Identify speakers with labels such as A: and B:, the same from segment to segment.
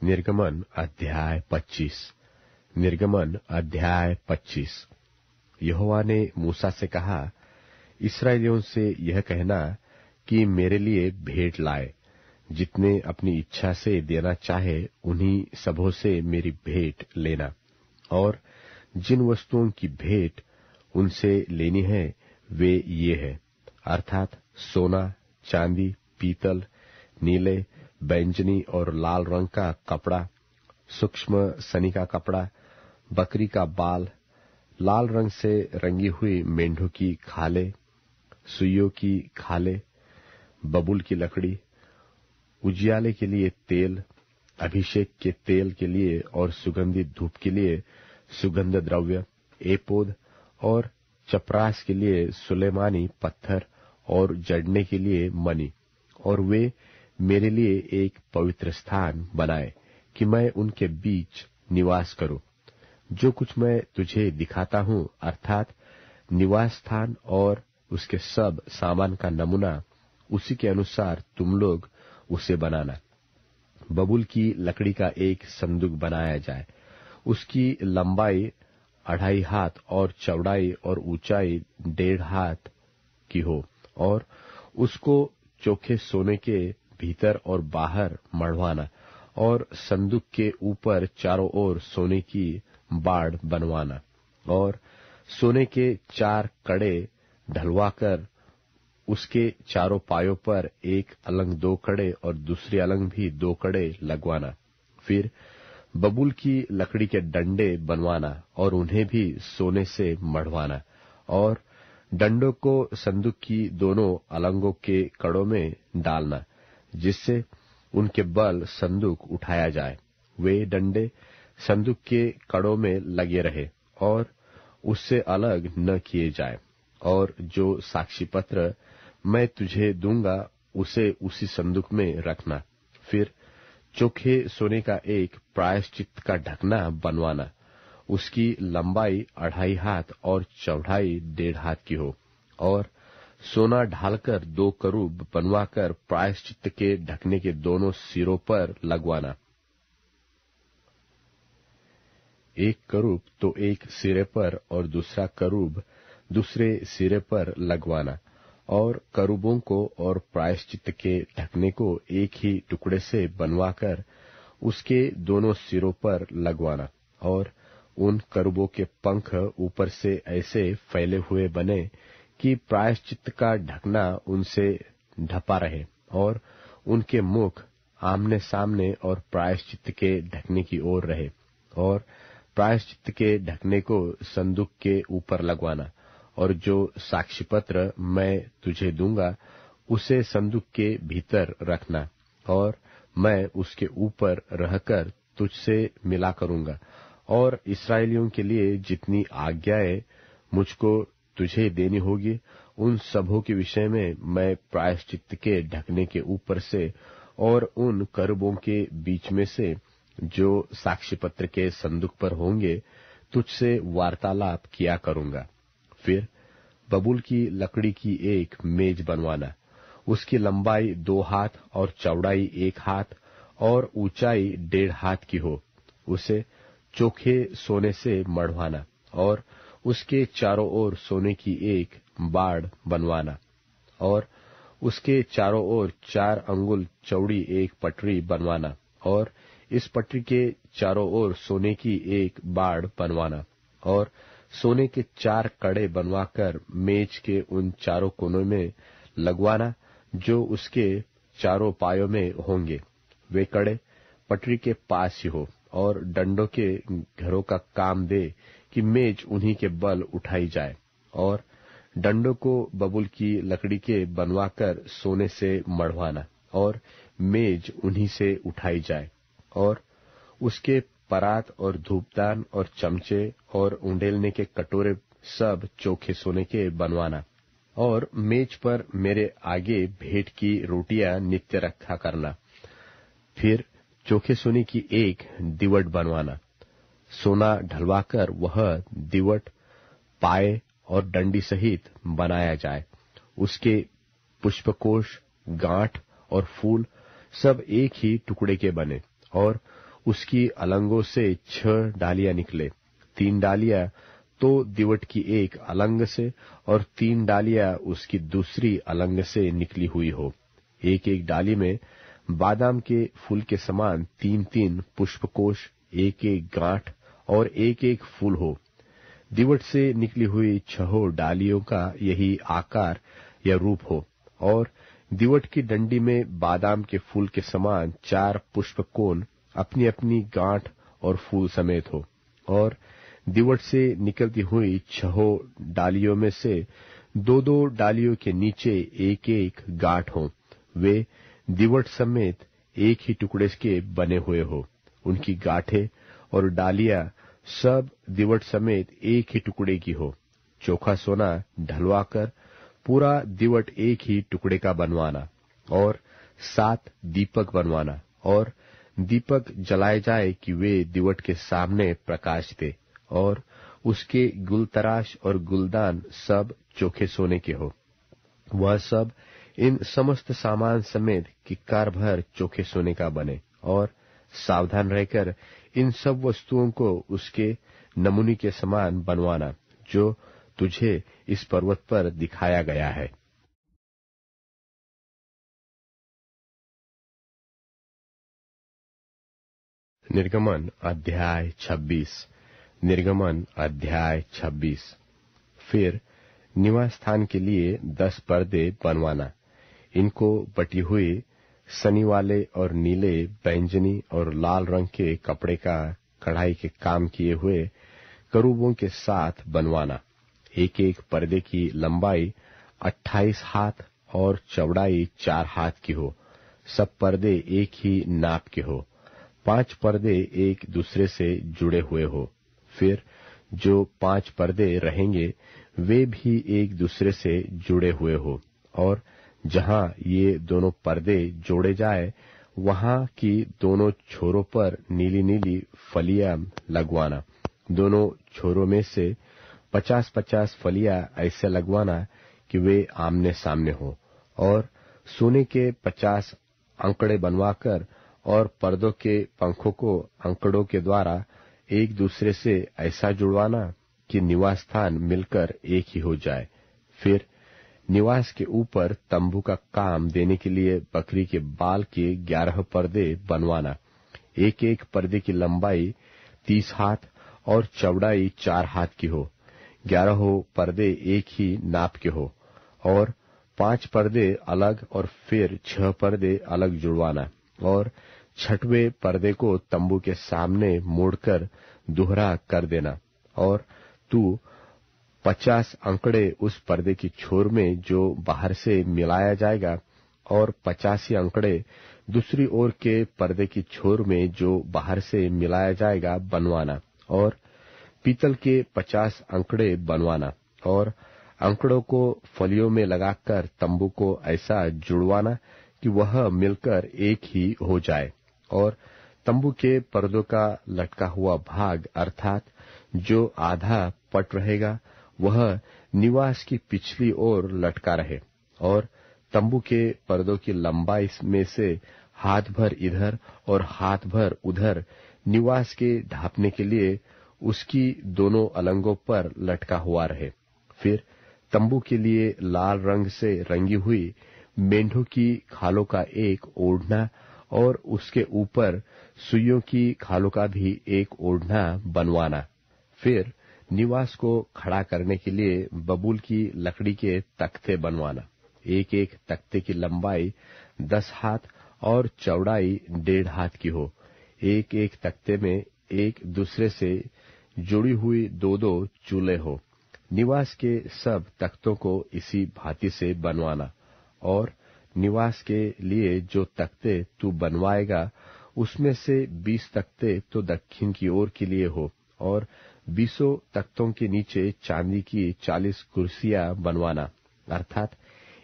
A: निर्गमन अध्याय 25। निर्गमन अध्याय 25। यहोवा ने मूसा से कहा, इस्राएलियों से यह कहना कि मेरे लिए भेंट लाए। जितने अपनी इच्छा से देना चाहे उन्हीं सबों से मेरी भेंट लेना। और जिन वस्तुओं की भेंट उनसे लेनी है वे ये है, अर्थात सोना, चांदी, पीतल, नीले, बैंजनी और लाल रंग का कपड़ा, सूक्ष्म सनी का कपड़ा, बकरी का बाल, लाल रंग से रंगी हुई मेंढों की खालें, सुइयों की खालें, बबूल की लकड़ी, उजियाले के लिए तेल, अभिषेक के तेल के लिए और सुगंधित धूप के लिए सुगंध द्रव्य, एपोद और चपरास के लिए सुलेमानी पत्थर और जड़ने के लिए मणि। और वे मेरे लिए एक पवित्र स्थान बनाए कि मैं उनके बीच निवास करूं। जो कुछ मैं तुझे दिखाता हूं, अर्थात निवास स्थान और उसके सब सामान का नमूना, उसी के अनुसार तुम लोग उसे बनाना। बबूल की लकड़ी का एक संदूक बनाया जाए। उसकी लंबाई 2.5 हाथ और चौड़ाई और ऊंचाई 1.5 हाथ की हो, और उसको चोखे सोने के भीतर और बाहर मढ़वाना, और संदूक के ऊपर चारों ओर सोने की बाड़ बनवाना, और सोने के 4 कड़े ढलवाकर उसके चारों पायों पर एक अलंग 2 कड़े और दूसरी अलंग भी 2 कड़े लगवाना। फिर बबूल की लकड़ी के डंडे बनवाना और उन्हें भी सोने से मढ़वाना, और डंडों को संदूक की दोनों अलंगों के कड़ों में डालना, जिससे उनके बल संदूक उठाया जाए। वे डंडे संदूक के कड़ों में लगे रहे और उससे अलग न किए जाए। और जो साक्षी पत्र मैं तुझे दूंगा उसे उसी संदूक में रखना। फिर चोखे सोने का एक प्रायश्चित का ढकना बनवाना। उसकी लंबाई 2.5 हाथ और चौड़ाई 1.5 हाथ की हो, और सोना ढालकर 2 करूब बनवाकर प्रायश्चित के ढकने के दोनों सिरों पर लगवाना। एक करूब तो एक सिरे पर और दूसरा करूब दूसरे सिरे पर लगवाना, और करूबों को और प्रायश्चित के ढकने को एक ही टुकड़े से बनवाकर उसके दोनों सिरों पर लगवाना। और उन करूबों के पंख ऊपर से ऐसे फैले हुए बने कि प्रायश्चित का ढकना उनसे ढपा रहे, और उनके मुख आमने सामने और प्रायश्चित के ढकने की ओर रहे। और प्रायश्चित के ढकने को संदूक के ऊपर लगवाना। और जो साक्षीपत्र मैं तुझे दूंगा उसे संदूक के भीतर रखना, और मैं उसके ऊपर रहकर तुझसे मिला करूंगा। और इस्राएलियों के लिए जितनी आज्ञाएं मुझको तुझे देनी होगी, उन सबों के विषय में मैं प्रायश्चित के ढकने के ऊपर से और उन करूबों के बीच में से जो साक्षीपत्र के संदूक पर होंगे तुझसे वार्तालाप किया करूंगा। फिर बबूल की लकड़ी की एक मेज बनवाना। उसकी लंबाई 2 हाथ और चौड़ाई 1 हाथ और ऊंचाई 1.5 हाथ की हो। उसे चोखे सोने से मढ़वाना, और उसके चारों ओर सोने की एक बाड़ बनवाना, और उसके चारों ओर 4 अंगुल चौड़ी एक पटरी बनवाना, और इस पटरी के चारों ओर सोने की एक बाड़ बनवाना, और सोने के 4 कड़े बनवाकर मेज के उन चारों कोनों में लगवाना जो उसके चारों पायों में होंगे। वे कड़े पटरी के पास ही हो, और डंडों के घरों का काम दे कि मेज उन्हीं के बल उठाई जाए। और डंडों को बबूल की लकड़ी के बनवाकर सोने से मढ़वाना, और मेज उन्हीं से उठाई जाए। और उसके परात और धूपदान और चमचे और उंडेलने के कटोरे सब चोखे सोने के बनवाना। और मेज पर मेरे आगे भेंट की रोटियां नित्य रखा करना। फिर चोखे सोने की एक दीवट बनवाना। सोना ढलवाकर वह दीवट पाए और डंडी सहित बनाया जाए। उसके पुष्पकोश, गांठ और फूल सब एक ही टुकड़े के बने, और उसकी अलंगों से 6 डालियां निकले, 3 डालियां तो दिवट की एक अलंग से और 3 डालियां उसकी दूसरी अलंग से निकली हुई हो। एक एक डाली में बादाम के फूल के समान 3-3 पुष्पकोश, एक एक गांठ और एक एक फूल हो। दिवट से निकली हुई 6 डालियों का यही आकार या रूप हो, और दिवट की डंडी में बादाम के फूल के समान 4 पुष्पकोण अपनी अपनी गांठ और फूल समेत हो। और दिवट से निकलती हुई 6 डालियों में से 2-2 डालियों के नीचे एक एक गांठ हो, वे दिवट समेत एक ही टुकड़े के बने हुए हो। उनकी गांठें और डालियां सब दिवट समेत एक ही टुकड़े की हो। चोखा सोना ढलवाकर पूरा दिवट एक ही टुकड़े का बनवाना, और 7 दीपक बनवाना, और दीपक जलाए जाए कि वे दिवट के सामने प्रकाश दे, और उसके गुलतराश और गुलदान सब चोखे सोने के हो। वह सब इन समस्त सामान समेत किक्कार भर चोखे सोने का बने, और सावधान रहकर इन सब वस्तुओं को उसके नमूने के समान बनवाना जो तुझे इस पर्वत पर दिखाया गया है। निर्गमन अध्याय 26। निर्गमन अध्याय 26। फिर निवास स्थान के लिए 10 पर्दे बनवाना। इनको बटी हुई सनी वाले और नीले, बैंगनी और लाल रंग के कपड़े का कढ़ाई के काम किए हुए करूबों के साथ बनवाना। एक एक पर्दे की लंबाई 28 हाथ और चौड़ाई 4 हाथ की हो। सब पर्दे एक ही नाप के हो। 5 पर्दे एक दूसरे से जुड़े हुए हो। फिर जो 5 पर्दे रहेंगे वे भी एक दूसरे से जुड़े हुए हो, और जहां ये दोनों पर्दे जोड़े जाए वहां की दोनों छोरों पर नीली नीली फलियां लगवाना। दोनों छोरों में से 50-50 फलियां ऐसे लगवाना कि वे आमने सामने हो, और सोने के 50 अंकड़े बनवाकर और पर्दों के पंखों को अंकड़ों के द्वारा एक दूसरे से ऐसा जुड़वाना कि निवास स्थान मिलकर एक ही हो जाए। फिर निवास के ऊपर तंबू का काम देने के लिए बकरी के बाल के 11 पर्दे बनवाना। एक एक पर्दे की लंबाई 30 हाथ और चौड़ाई 4 हाथ की हो। 11 पर्दे एक ही नाप के हो, और 5 पर्दे अलग और फिर 6 पर्दे अलग जुड़वाना, और 6वें पर्दे को तंबू के सामने मोड़कर दोहरा कर देना। और तू 50 अंकड़े उस पर्दे की छोर में जो बाहर से मिलाया जाएगा, और 85 अंकड़े दूसरी ओर के पर्दे की छोर में जो बाहर से मिलाया जाएगा बनवाना, और पीतल के 50 अंकड़े बनवाना, और अंकड़ों को फलियों में लगाकर तंबू को ऐसा जुड़वाना कि वह मिलकर एक ही हो जाए। और तंबू के पर्दों का लटका हुआ भाग अर्थात जो आधा पट रहेगा वह निवास की पिछली ओर लटका रहे, और तंबू के पर्दों की लंबाई में से हाथ भर इधर और हाथ भर उधर निवास के ढांपने के लिए उसकी दोनों अलंगों पर लटका हुआ रहे। फिर तंबू के लिए लाल रंग से रंगी हुई मेंढों की खालों का एक ओढ़ना और उसके ऊपर सुइयों की खालों का भी एक ओढ़ना बनवाना। फिर निवास को खड़ा करने के लिए बबूल की लकड़ी के तख्ते बनवाना। एक एक तख्ते की लंबाई 10 हाथ और चौड़ाई 1.5 हाथ की हो। एक एक तख्ते में एक दूसरे से जुड़ी हुई 2-2 चूल्हे हो। निवास के सब तख्तों को इसी भांति से बनवाना। और निवास के लिए जो तख्ते तू बनवाएगा उसमें से 20 तख्ते तो दक्षिण की ओर के लिए हो, और 20 तख्तों के नीचे चांदी की 40 कुर्सियां बनवाना, अर्थात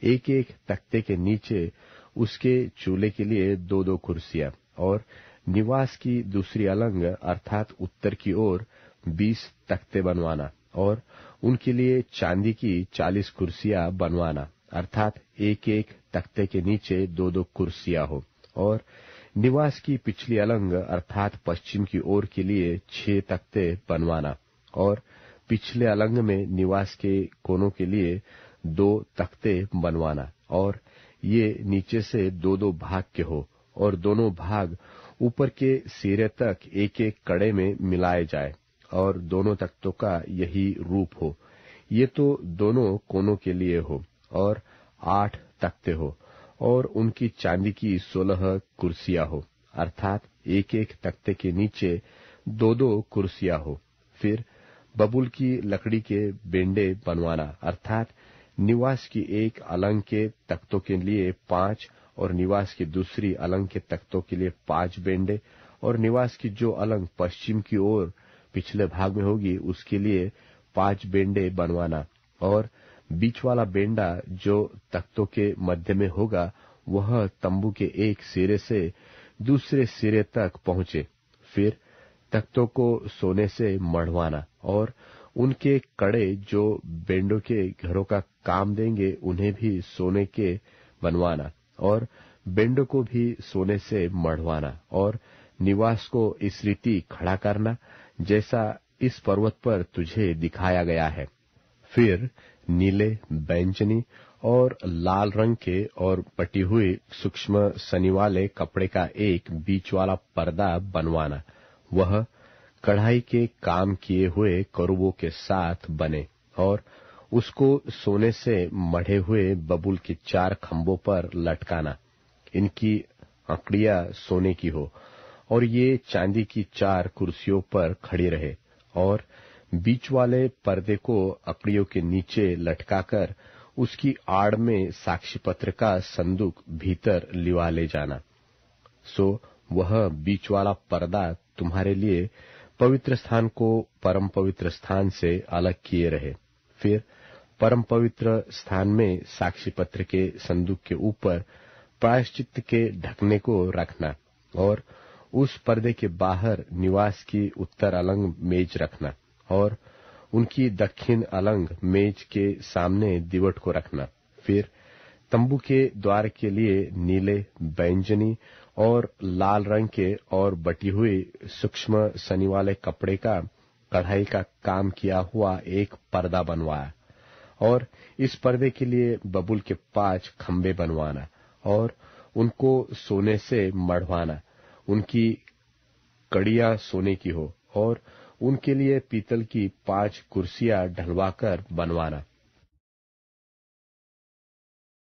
A: एक एक तख्ते के नीचे उसके चूल्हे के लिए 2-2 कुर्सियां। और निवास की दूसरी अलंग अर्थात उत्तर की ओर 20 तख्ते बनवाना, और उनके लिए चांदी की 40 कुर्सियां बनवाना, अर्थात एक एक तख्ते के नीचे 2-2 कुर्सियां हो। और निवास की पिछली अलंग अर्थात पश्चिम की ओर के लिए 6 तख्ते बनवाना और पिछले अलंग में निवास के कोनों के लिए 2 तख्ते बनवाना और ये नीचे से 2-2 भाग के हो और दोनों भाग ऊपर के सिरे तक एक एक कड़े में मिलाए जाए और दोनों तख्तों का यही रूप हो। ये तो दोनों कोनों के लिए हो और 8 तख्ते हो और उनकी चांदी की 16 कुर्सियां हो अर्थात एक एक तख्ते के नीचे 2-2 कुर्सियां हो। फिर बबूल की लकड़ी के बेंडे बनवाना अर्थात निवास की एक अलंग के तख्तों के लिए 5 और निवास की दूसरी अलंग के तख्तों के लिए 5 बेंडे और निवास की जो अलंग पश्चिम की ओर पिछले भाग में होगी उसके लिए 5 बेंडे बनवाना और बीच वाला बेंडा जो तख्तों के मध्य में होगा वह तंबू के एक सिरे से दूसरे सिरे तक पहुंचे। फिर तख्तों को सोने से मढ़वाना और उनके कड़े जो बेंडों के घरों का काम देंगे उन्हें भी सोने के बनवाना और बेंडों को भी सोने से मढ़वाना और निवास को इस रीति खड़ा करना जैसा इस पर्वत पर तुझे दिखाया गया है। फिर नीले, बैंगनी और लाल रंग के और पटी हुई सूक्ष्म सनी वाले कपड़े का एक बीच वाला पर्दा बनवाना, वह कढ़ाई के काम किए हुए करूबों के साथ बने और उसको सोने से मढ़े हुए बबूल के 4 खंभों पर लटकाना। इनकी अंकड़ियां सोने की हो और ये चांदी की 4 कुर्सियों पर खड़ी रहे और बीच वाले पर्दे को अंकड़ियों के नीचे लटकाकर उसकी आड़ में साक्षी पत्र का संदूक भीतर लिवा ले जाना। सो वह बीच वाला पर्दा तुम्हारे लिए पवित्र स्थान को परम पवित्र स्थान से अलग किए रहे। फिर परम पवित्र स्थान में साक्षी पत्र के संदूक के ऊपर प्रायश्चित के ढकने को रखना और उस पर्दे के बाहर निवास की उत्तर अलंग मेज रखना और उनकी दक्षिण अलंग मेज के सामने दिवट को रखना। फिर तंबू के द्वार के लिए नीले, बैंगनी और लाल रंग के और बटी हुई सूक्ष्म सनी वाले कपड़े का कढ़ाई का काम किया हुआ एक पर्दा बनवाया और इस पर्दे के लिए बबूल के 5 खंबे बनवाना और उनको सोने से मढ़वाना। उनकी कड़ियां सोने की हो और उनके लिए पीतल की 5 कुर्सियां ढलवाकर बनवाना